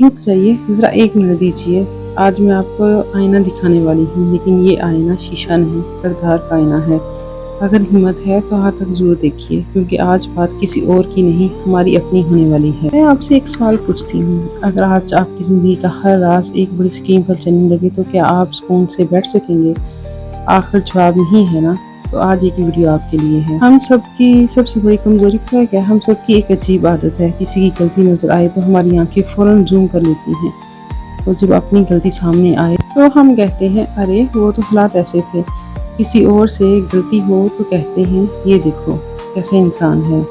رک جائیے ذرا ایک منٹ دیجیے. آج میں آپ کو آئینہ دکھانے والی ہوں، لیکن یہ آئینہ شیشہ نہیں، کردار کا آئینہ ہے. اگر ہمت ہے تو آخر تک ضرور دیکھیے، کیونکہ آج بات کسی اور کی نہیں، ہماری اپنی ہونے والی ہے. میں آپ سے ایک سوال پوچھتی ہوں، اگر آج آپ کی زندگی کا ہر راز ایک بڑی اسکرین پر چلنے لگے تو کیا آپ سکون سے بیٹھ سکیں گے؟ آخر جواب نہیں ہے نا؟ تو آج ایک ویڈیو آپ کے لیے ہے. ہم سب کی سب سے بڑی کمزوری پتہ ہے کیا؟ ہم سب کی ایک عجیب عادت ہے، کسی کی غلطی نظر آئے تو ہماری آنکھیں فوراً زوم کر لیتی ہیں، اور جب اپنی غلطی سامنے آئے تو ہم کہتے ہیں ارے وہ تو حالات ایسے تھے. کسی اور سے غلطی ہو تو کہتے ہیں یہ دیکھو کیسا انسان ہے.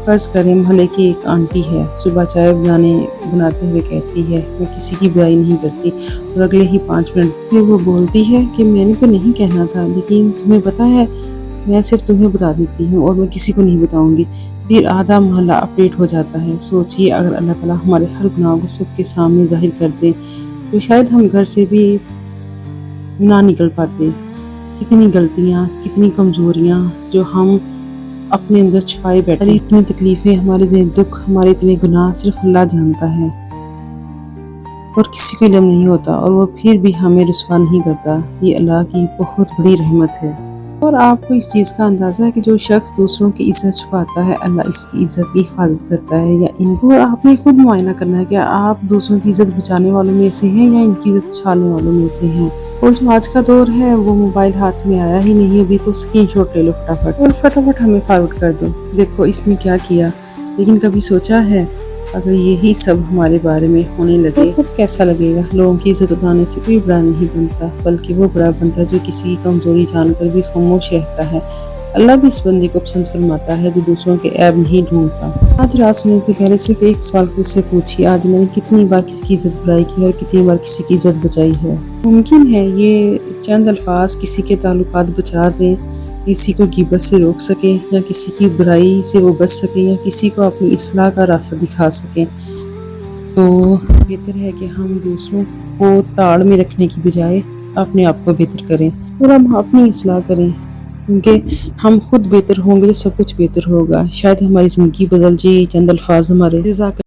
فرض کریں محلے کی ایک آنٹی ہے، صبح چائے بناتے ہوئے کہتی ہے میں کسی کی برائی نہیں کرتی، اور اگلے ہی 5 منٹ پھر وہ بولتی ہے کہ میں نے تو نہیں کہنا تھا، لیکن تمہیں پتہ ہے میں صرف تمہیں بتا دیتی ہوں اور میں کسی کو نہیں بتاؤں گی. پھر آدھا محلہ اپڈیٹ ہو جاتا ہے. سوچئے اگر اللہ تعالیٰ ہمارے ہر گناہ کو سب کے سامنے ظاہر کر دے تو شاید ہم گھر سے بھی نہ نکل پاتے. کتنی غلطیاں، کتنی کمزوریاں جو ہم اپنے اندر چھپائے بیٹھے، اتنی تکلیفیں، ہمارے اتنے دکھ، ہمارے اتنے گناہ صرف اللہ جانتا ہے، اور کسی کو علم نہیں ہوتا، اور وہ پھر بھی ہمیں رسوا نہیں کرتا. یہ اللہ کی بہت بڑی رحمت ہے. اور آپ کو اس چیز کا اندازہ ہے کہ جو شخص دوسروں کی عزت چھپاتا ہے اللہ اس کی عزت کی حفاظت کرتا ہے یا ان کو. اور آپ نے خود معائنہ کرنا ہے کہ آپ دوسروں کی عزت بچانے والوں میں سے ہیں یا ان کی عزت چھانے والوں میں سے ہیں. اور جو آج کا دور ہے وہ موبائل ہاتھ میں آیا ہی نہیں ابھی تو اسکرین شاٹ لے لو فٹافٹ، اور فٹافٹ ہمیں فارورڈ کر دو، دیکھو اس نے کیا کیا. لیکن کبھی سوچا ہے اگر یہی سب ہمارے بارے میں ہونے لگے تو کیسا لگے گا؟ لوگوں کی عزت اٹھانے سے کوئی بڑا نہیں بنتا، بلکہ وہ بڑا بنتا ہے جو کسی کی کمزوری جان کر بھی خاموش رہتا ہے. اللہ بھی اس بندے کو پسند فرماتا ہے جو دوسروں کے عیب نہیں ڈھونڈتا. آج رات سونے سے پہلے صرف ایک سوال خود سے پوچھیے، آج میں نے کتنی بار کسی کی عزت برائی کی اور کتنی بار کسی کی عزت بچائی ہے؟ ممکن ہے یہ چند الفاظ کسی کے تعلقات بچا دیں، کسی کو غیبت سے روک سکیں، یا کسی کی برائی سے وہ بچ سکیں، یا کسی کو اپنی اصلاح کا راستہ دکھا سکیں. تو بہتر ہے کہ ہم دوسروں کو تاڑ میں رکھنے کی بجائے اپنے آپ کو بہتر کریں اور ہم اپنی اصلاح کریں، کیونکہ ہم خود بہتر ہوں گے تو سب کچھ بہتر ہوگا. شاید ہماری زندگی بدل جائے چند الفاظ ہمارے